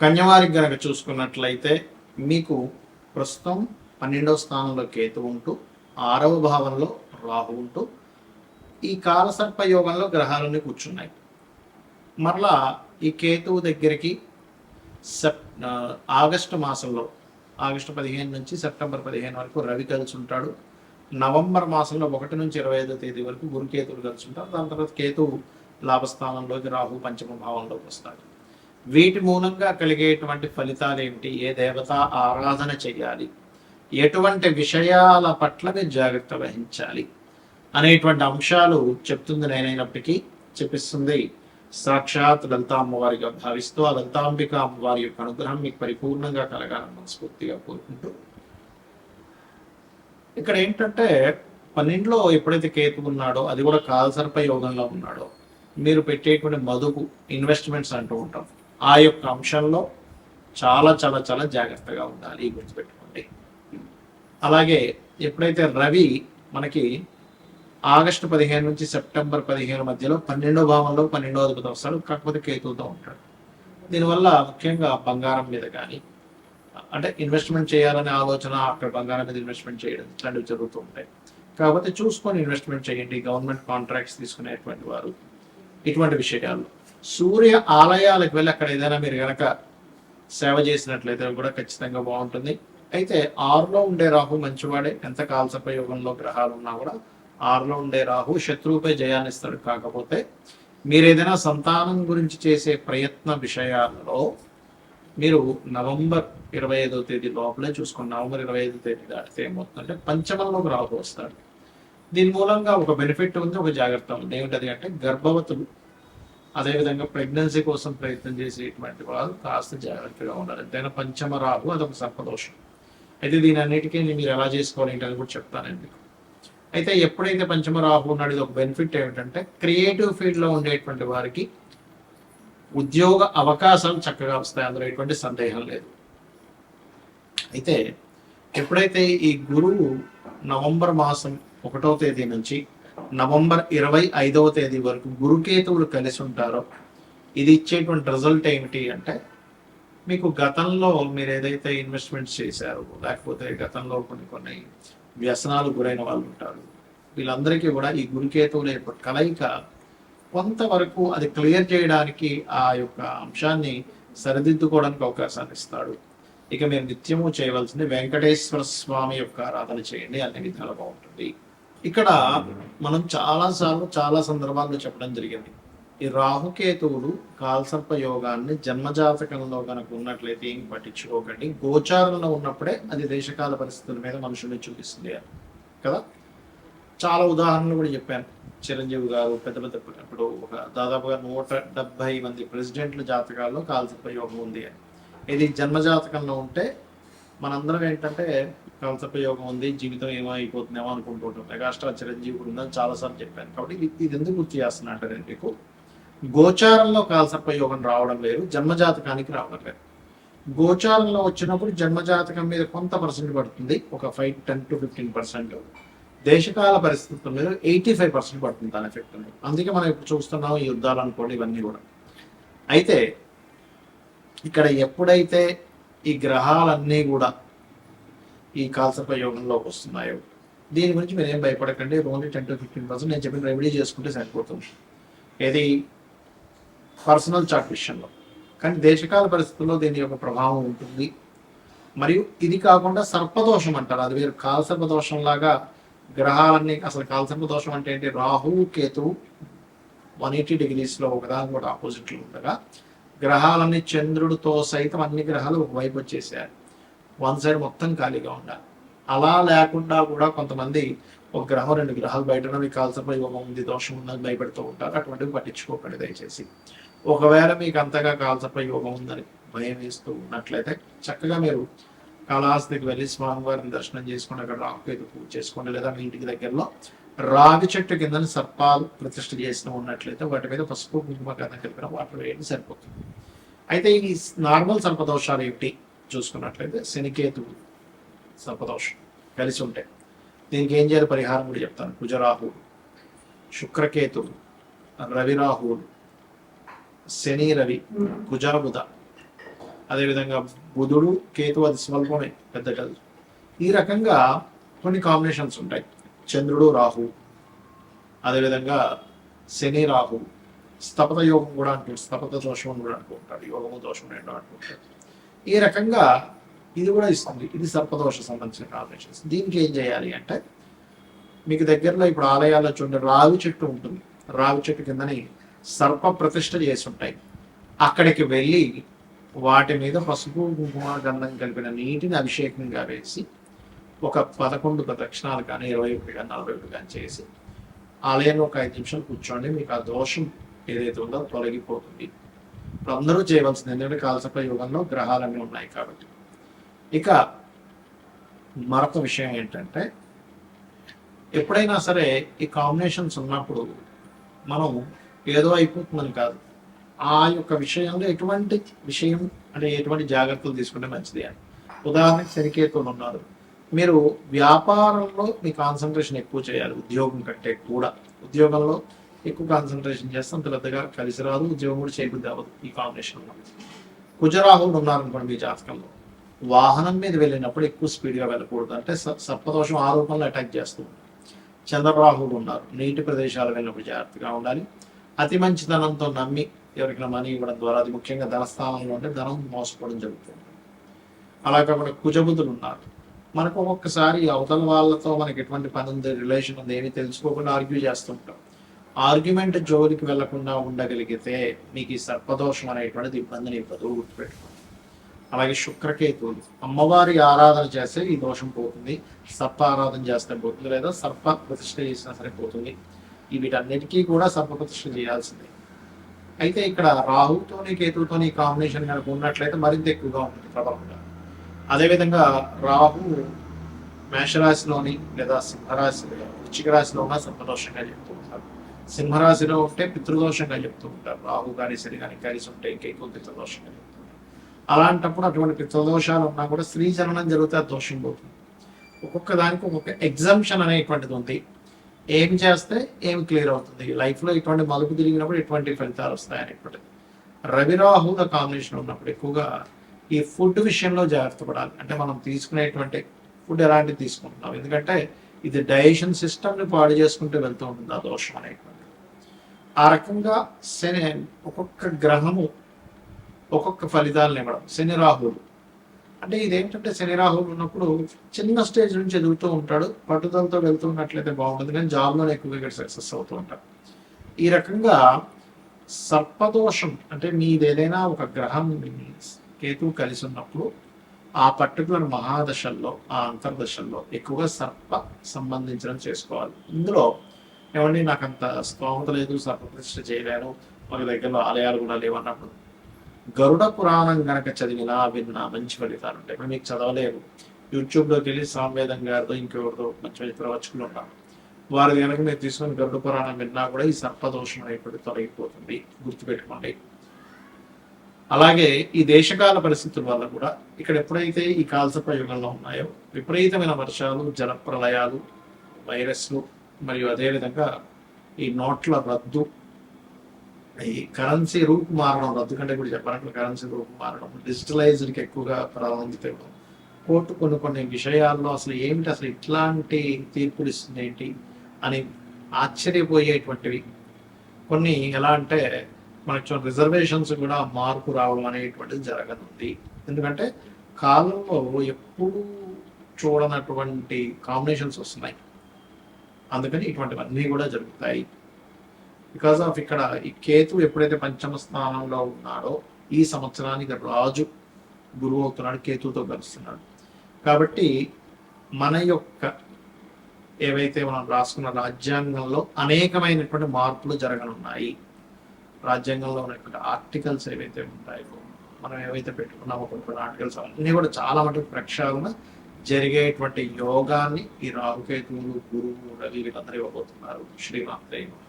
కన్యవారికి గనక చూసుకున్నట్లయితే మీకు ప్రస్తుతం 12వ స్థానంలో కేతు ఉంటూ 6వ భావంలో రాహు ఉంటూ ఈ కాలసర్ప యోగంలో గ్రహాలన్నీ కూర్చున్నాయి. మరలా ఈ కేతువు దగ్గరికి ఆగస్టు మాసంలో ఆగస్టు 15 నుంచి సెప్టెంబర్ 15 వరకు రవి కలిసి ఉంటాడు. నవంబర్ మాసంలో 1 నుంచి 25వ తేదీ వరకు గురుకేతువులు కలిసి ఉంటారు. దాని తర్వాత కేతువు లాభస్థానంలోకి, రాహు పంచమ భావంలోకి వస్తాడు. వీటి మూలంగా కలిగేటువంటి ఫలితాలు ఏమిటి, ఏ దేవత ఆరాధన చేయాలి, ఎటువంటి విషయాల పట్ల మీరు జాగ్రత్త వహించాలి అనేటువంటి అంశాలు చెప్తుంది నేనైనప్పటికీ చెప్పిస్తుంది సాక్షాత్ లలితా అమ్మవారిగా భావిస్తూ ఆ లలితాంబిక అమ్మవారి యొక్క అనుగ్రహం మీకు పరిపూర్ణంగా కలగాలని మనస్ఫూర్తిగా కోరుకుంటూ, ఇక్కడ ఏంటంటే 12లో ఎప్పుడైతే కేతు ఉన్నాడో అది కూడా కాలసర్ప యోగంలో ఉన్నాడో మీరు పెట్టేటువంటి మదుపు ఇన్వెస్ట్మెంట్స్ అంటూ ఉంటాం, ఆ యొక్క అంశంలో చాలా చాలా చాలా జాగ్రత్తగా ఉండాలి, గుర్తుపెట్టుకోండి. అలాగే ఎప్పుడైతే రవి మనకి ఆగస్టు 15 నుంచి సెప్టెంబర్ 15 మధ్యలో 12వ భావంలో 12వ అధిపతి వస్తాడు, కాకపోతే కేతువుతో ఉంటాడు. దీనివల్ల ముఖ్యంగా బంగారం మీద కానీ, అంటే ఇన్వెస్ట్మెంట్ చేయాలనే ఆలోచన అక్కడ బంగారం మీద ఇన్వెస్ట్మెంట్ చేయడం ఇట్లాంటివి జరుగుతూ ఉంటాయి. కాకపోతే చూసుకొని ఇన్వెస్ట్మెంట్ చేయండి. గవర్నమెంట్ కాంట్రాక్ట్స్ తీసుకునేటువంటి వారు ఇటువంటి విషయాలు, సూర్య ఆలయాలకు వెళ్ళి అక్కడ ఏదైనా మీరు కనుక సేవ చేసినట్లయితే కూడా ఖచ్చితంగా బాగుంటుంది. అయితే 6లో ఉండే రాహు మంచివాడే, ఎంత కాలసర్ప యోగంలో గ్రహాలు ఉన్నా కూడా 6లో ఉండే రాహు శత్రువుపై జయాన్ని ఇస్తాడు. కాకపోతే మీరు ఏదైనా సంతానం గురించి చేసే ప్రయత్న విషయాలలో మీరు నవంబర్ 25వ తేదీ లోపలే చూసుకోండి. నవంబర్ 25వ తేదీ దాటితే ఏమవుతుందంటే పంచమంలోకి రాహు వస్తాడు. దీని మూలంగా ఒక బెనిఫిట్ ఉంది, ఒక జాగ్రత్త ఉంది. ఏమిటది అంటే గర్భవతులు, అదేవిధంగా ప్రెగ్నెన్సీ కోసం ప్రయత్నం చేసేటువంటి వాళ్ళు కాస్త జాగ్రత్తగా ఉండాలి. ఎంతైనా పంచమ రాహు అదొక సర్పదోషం. అయితే దీని అన్నిటికీ మీరు ఎలా చేసుకోవాలి ఏంటని కూడా చెప్తానండి మీకు. అయితే ఎప్పుడైతే పంచమ రాహు ఉన్నాడు, ఇది ఒక బెనిఫిట్ ఏమిటంటే క్రియేటివ్ ఫీల్డ్లో ఉండేటువంటి వారికి ఉద్యోగ అవకాశాలు చక్కగా వస్తాయి, అందులో ఎటువంటి సందేహం లేదు. అయితే ఎప్పుడైతే ఈ గురువు నవంబర్ మాసం 1వ తేదీ నుంచి నవంబర్ 25వ తేదీ వరకు గురుకేతువులు కలిసి ఉంటారో ఇది ఇచ్చేటువంటి రిజల్ట్ ఏమిటి అంటే, మీకు గతంలో మీరు ఏదైతే ఇన్వెస్ట్మెంట్స్ చేశారో, లేకపోతే గతంలో కొన్ని వ్యసనాలు గురైన వాళ్ళు ఉంటారు, వీళ్ళందరికీ కూడా ఈ గురుకేతువుల యొక్క కలయిక కొంతవరకు అది క్లియర్ చేయడానికి, ఆ యొక్క అంశాన్ని సరిదిద్దుకోవడానికి అవకాశాన్ని ఇస్తాడు. ఇక మీరు నిత్యము చేయవలసింది వెంకటేశ్వర స్వామి యొక్క ఆరాధన చేయండి, అన్ని విధాలు బాగుంటుంది. ఇక్కడ మనం చాలా సందర్భాల్లో చెప్పడం జరిగింది, ఈ రాహుకేతువులు కాలసర్ప యోగాన్ని జన్మజాతకంలో కనుక ఉన్నట్లయితే ఏం పట్టించుకోకండి. గోచారంలో ఉన్నప్పుడే అది దేశకాల పరిస్థితుల మీద మనుషుల్ని చూపిస్తుంది కదా. చాలా ఉదాహరణలు కూడా చెప్పాను. చిరంజీవి గారు పెద్ద ఇప్పుడు ఒక దాదాపుగా 170 మంది ప్రెసిడెంట్ల జాతకాల్లో కాలసర్ప యోగం ఉంది అని. ఇది జన్మజాతకంలో ఉంటే మనందరం ఏంటంటే కాలసర్ప యోగం ఉంది, జీవితం ఏమో అయిపోతుందేమో అనుకుంటూ ఉంటాం. మెగాస్టార్ చిరంజీవి కూడా ఉందని చాలాసార్లు చెప్పాను. కాబట్టి ఇది ఎందుకు గుర్తు చేస్తున్నా అంటే, నేను మీకు గోచారంలో కాలసర్ప యోగం రావడం లేదు, జన్మజాతకానికి రావడం లేదు. గోచారంలో వచ్చినప్పుడు జన్మజాతకం మీద కొంత పర్సెంట్ పడుతుంది, ఒక 10 to 15%. దేశకాల పరిస్థితుల మీద 85% పడుతుంది దాని ఎఫెక్ట్ అనేది. అందుకే మనం ఇప్పుడు చూస్తున్నాం ఈ యుద్ధాలు అనుకోండి, ఇవన్నీ కూడా. అయితే ఇక్కడ ఎప్పుడైతే ఈ గ్రహాలన్నీ కూడా ఈ కాలసర్ప యోగంలోకి వస్తున్నాయో దీని గురించి మీరు ఏం భయపడకండి. ఓన్లీ 10 to 15% నేను చెప్పిన రెమెడీ చేసుకుంటే సరిపోతుంది, ఏది పర్సనల్ చార్ట్ విషయంలో. కానీ దేశకాల పరిస్థితుల్లో దీని యొక్క ప్రభావం ఉంటుంది. మరియు ఇది కాకుండా సర్పదోషం అంటారు, అది వేరు. కాలసర్పదోషం లాగా గ్రహాలన్నీ, అసలు కాలసర్ప దోషం అంటే ఏంటి, రాహు కేతువు 180 degreesలో ఒకదాని కూడా ఆపోజిట్లో ఉండగా గ్రహాలన్నీ చంద్రుడితో సైతం అన్ని గ్రహాలు ఒకవైపు వచ్చేసారు, వన్ సైడ్ మొత్తం ఖాళీగా ఉండాలి. అలా లేకుండా కూడా కొంతమంది ఒక గ్రహం 2 గ్రహాలు బయట ఉన్నవి కాలసర్ప యోగం ఉంది, దోషం ఉందని భయపెడుతూ ఉంటారు. అటువంటివి పట్టించుకోకండి దయచేసి. ఒకవేళ మీకు అంతగా కాలసర్ప యోగం ఉందని భయం వేస్తూ ఉన్నట్లయితే చక్కగా మీరు కాళహస్తికి వెళ్ళి స్వామివారిని దర్శనం చేసుకుని అక్కడ రాహుకేతు పూజ చేసుకోండి. లేదా మీ ఇంటికి దగ్గరలో రాగి చెట్టు కింద సర్పాలు ప్రతిష్ఠ చేసిన ఉన్నట్లయితే వాటి మీద పసుపు కుంకుమ గంధం కలిపిన వాటర్ వేయండి, సరిపోతుంది. అయితే ఈ నార్మల్ సర్పదోషాలు ఏమిటి చూసుకున్నట్లయితే, శనికేతు సర్పదోషం కలిసి ఉంటాయి. దీనికి ఏం చేయాలి పరిహారం కూడా చెప్తాను. కుజరాహు, శుక్రకేతు, రవిరాహువులు, శని రవి, కుజబుధ, అదేవిధంగా బుధుడు కేతు అది స్వల్పమే, పెద్ద కాదు. ఈ రకంగా కొన్ని కాంబినేషన్స్ ఉంటాయి. చంద్రుడు రాహు, అదేవిధంగా శని రాహు, స్థపత యోగం కూడా అంటుంటారు, స్థపత దోషం అని కూడా అనుకుంటారు, యోగము దోషం రెండు అనుకుంటారు. ఈ రకంగా ఇది కూడా ఇస్తుంది. ఇది సర్పదోష సంబంధించిన కాంబినేషన్స్. దీనికి ఏం చేయాలి అంటే, మీకు దగ్గరలో ఇప్పుడు ఆలయాల్లో చూడండి రావి చెట్టు ఉంటుంది, రావి చెట్టు కిందని సర్ప ప్రతిష్ఠ చేసి ఉంటాయి. అక్కడికి వెళ్ళి వాటి మీద పసుపు కుంకుమ గంధం కలిపిన నీటిని అభిషేకంగా వేసి ఒక 11 ప్రదక్షిణాలు కానీ 21 కానీ 41 కానీ చేసి ఆలయంలో ఒక 5 నిమిషాలు కూర్చోండి. మీకు ఆ దోషం ఏదైతే ఉందో తొలగిపోతుంది. ఇప్పుడు అందరూ చేయవలసింది, ఎందుకంటే కాలసర్ప యుగంలో గ్రహాలన్నీ ఉన్నాయి కాబట్టి. ఇక మరొక విషయం ఏంటంటే, ఎప్పుడైనా సరే ఈ కాంబినేషన్స్ ఉన్నప్పుడు మనం ఏదో అయిపోతుందని కాదు, ఆ యొక్క విషయంలో ఎటువంటి విషయం అంటే ఎటువంటి జాగ్రత్తలు తీసుకుంటే మంచిది అని. ఉదాహరణకి శనికేతువులు ఉన్నారు, మీరు వ్యాపారంలో మీ కాన్సన్ట్రేషన్ ఎక్కువ చేయాలి ఉద్యోగం కంటే కూడా. ఉద్యోగంలో ఎక్కువ కాన్సన్ట్రేషన్ చేస్తే అంత పెద్దగా కలిసి రాదు, ఉద్యోగం కూడా చేయబుద్ధి అవ్వదు ఈ కాంబినేషన్లో. కుజరాహువులు ఉన్నారనుకోండి మీ జాతకంలో, వాహనం మీద వెళ్ళినప్పుడు ఎక్కువ స్పీడ్గా వెళ్ళకూడదు, అంటే సర్పదోషం ఆ రూపంలో అటాక్ చేస్తూ ఉంటారు. చంద్రరాహువులు ఉన్నారు, నీటి ప్రదేశాలు వెళ్ళినప్పుడు జాగ్రత్తగా ఉండాలి. అతి మంచితనంతో నమ్మి ఎవరికైనా మనీ ఇవ్వడం ద్వారా, అది ముఖ్యంగా ధనస్థానంలో ఉంటే ధనం మోసపోవడం జరుగుతుంది. అలా కాకుండా కుజబుధులు ఉన్నారు, మనకు ఒక్కొక్కసారి అవతల వాళ్ళతో మనకి ఎటువంటి పని ఉంది, రిలేషన్ ఉంది, ఏమి తెలుసుకోకుండా ఆర్గ్యూ చేస్తుంటాం. ఆర్గ్యుమెంట్ జోలికి వెళ్లకుండా ఉండగలిగితే మీకు ఈ సర్పదోషం అనేటువంటిది ఇబ్బందిని ఇవ్వదు, గుర్తుపెట్టుకోండి. అలాగే శుక్రకేతువులు, అమ్మవారి ఆరాధన చేస్తే ఈ దోషం పోతుంది, సర్ప ఆరాధన చేస్తే పోతుంది, లేదా సర్ప ప్రతిష్ఠ చేసినా సరే పోతుంది. వీటన్నిటికీ కూడా సర్ప ప్రతిష్ఠ చేయాల్సిందే. అయితే ఇక్కడ రాహుతోని కేతువుతోని కాంబినేషన్ కనుక ఉన్నట్లయితే మరింత ఎక్కువగా ఉంటుంది ప్రభావంగా. అదేవిధంగా రాహు మేషరాశిలోని లేదా సింహరాశి వృశ్చిక రాశిలో ఉన్న సర్పదోషంగా చెప్తూ ఉంటారు. సింహరాశిలో ఉంటే పితృదోషంగా చెప్తూ ఉంటారు. రాహు కానీ శని కానీ కలిసి ఉంటే ఇంకా ఎక్కువ పితృదోషంగా చెప్తూ ఉంటారు. అలాంటప్పుడు అటువంటి పితృదోషాలు ఉన్నా కూడా స్త్రీ జననం జరిగితే ఆ దోషం పోతుంది. ఒక్కొక్క దానికి ఒక్కొక్క ఎగ్జామ్షన్ అనేటువంటిది ఉంది. ఏం చేస్తే ఏం క్లియర్ అవుతుంది, లైఫ్లో ఇటువంటి మలుపు తిరిగినప్పుడు ఎటువంటి ఫలితాలు వస్తాయి అనేటువంటిది. రవి రాహుల కాంబినేషన్ ఉన్నప్పుడు ఎక్కువగా ఈ ఫుడ్ విషయంలో జాగ్రత్త పడాలి. అంటే మనం తీసుకునేటువంటి ఫుడ్ ఎలాంటివి తీసుకుంటున్నాం, ఎందుకంటే ఇది డైజెషన్ సిస్టమ్ని పాడు చేసుకుంటూ వెళ్తూ ఉంటుంది ఆ దోషం అనేటువంటి. ఆ రకంగా శని ఒక్కొక్క గ్రహము ఒక్కొక్క ఫలితాలను ఇవ్వడం. శని రాహువులు అంటే ఇదేంటంటే, శని రాహువులు ఉన్నప్పుడు చిన్న స్టేజ్ నుంచి ఎదుగుతూ ఉంటాడు, పట్టుదలతో వెళ్తున్నట్లయితే బాగుంటుంది, కానీ జాబ్లోనే ఎక్కువగా సక్సెస్ అవుతూ ఉంటాడు. ఈ రకంగా సర్పదోషం అంటే మీది ఏదైనా ఒక గ్రహం కేతువు కలిసి ఉన్నప్పుడు ఆ పర్టికులర్ మహాదశల్లో, ఆ అంతర్దశల్లో ఎక్కువగా సర్ప సంబంధించడం చేసుకోవాలి. ఇందులో ఏమండి నాకు అంత స్తోమత లేదు, సర్ప ప్రతిష్ఠ చేయలేను, మన దగ్గరలో ఆలయాలు కూడా లేవన్నప్పుడు గరుడ పురాణం గనక చదివినా విన్నా మంచి ఫలితాలు ఉంటాయి. ఇప్పుడు మీకు చదవలేరు, యూట్యూబ్లోకి వెళ్ళి సామవేదం గారితో ఇంకెవరితో మంచి మంచి ప్రవచకులు ఉన్నారు, వారి కనుక మీరు తీసుకొని గరుడ పురాణం విన్నా కూడా ఈ సర్పదోషం అనేటువంటి తొలగిపోతుంది, గుర్తుపెట్టుకోండి. అలాగే ఈ దేశకాల పరిస్థితుల వల్ల కూడా ఇక్కడ ఎప్పుడైతే ఈ కాలసర్ప యుగంలో ఉన్నాయో విపరీతమైన వర్షాలు, జల ప్రళయాలు, వైరస్లు, మరియు అదేవిధంగా ఈ నోట్ల రద్దు, ఈ కరెన్సీ రూపు మారడం, రద్దు కంటే కూడా చెప్పాలంటే కరెన్సీ రూపు మారడం, డిజిటలైజ్డ్కి ఎక్కువగా ప్రాధాన్యత ఇవ్వడం, కోర్టు కొన్ని విషయాల్లో అసలు ఏమిటి, అసలు ఇట్లాంటి తీర్పులు ఇస్తుంది ఏంటి అని ఆశ్చర్యపోయేటువంటివి కొన్ని. ఎలా అంటే మనకు రిజర్వేషన్స్ కూడా మార్పు రావడం అనేటువంటిది జరగనుంది. ఎందుకంటే కాలంలో ఎప్పుడు చూడనటువంటి కాంబినేషన్స్ వస్తున్నాయి, అందుకని ఇటువంటివన్నీ కూడా జరుగుతాయి. బికాస్ ఆఫ్ ఇక్కడ ఈ కేతు ఎప్పుడైతే పంచమ స్థానంలో ఉన్నాడో ఈ సంవత్సరానికి రాజు గురువు అవుతున్నాడు, కేతుతో కలుస్తున్నాడు. కాబట్టి మన యొక్క ఏవైతే మనం రాసుకున్న రాజ్యాంగంలో అనేకమైనటువంటి మార్పులు జరగనున్నాయి. రాజ్యాంగంలో ఉన్నటువంటి ఆర్టికల్స్ ఏవైతే ఉంటాయో, మనం ఏవైతే పెట్టుకున్నామో కొన్ని ఆర్టికల్స్ అన్నీ కూడా చాలా మటుకు ప్రక్షాళన జరిగేటువంటి యోగాన్ని ఈ రాహుకేతువులు, గురువు, రవి వీళ్ళందరూ ఇవ్వబోతున్నారు. శ్రీమాత్రే నమః.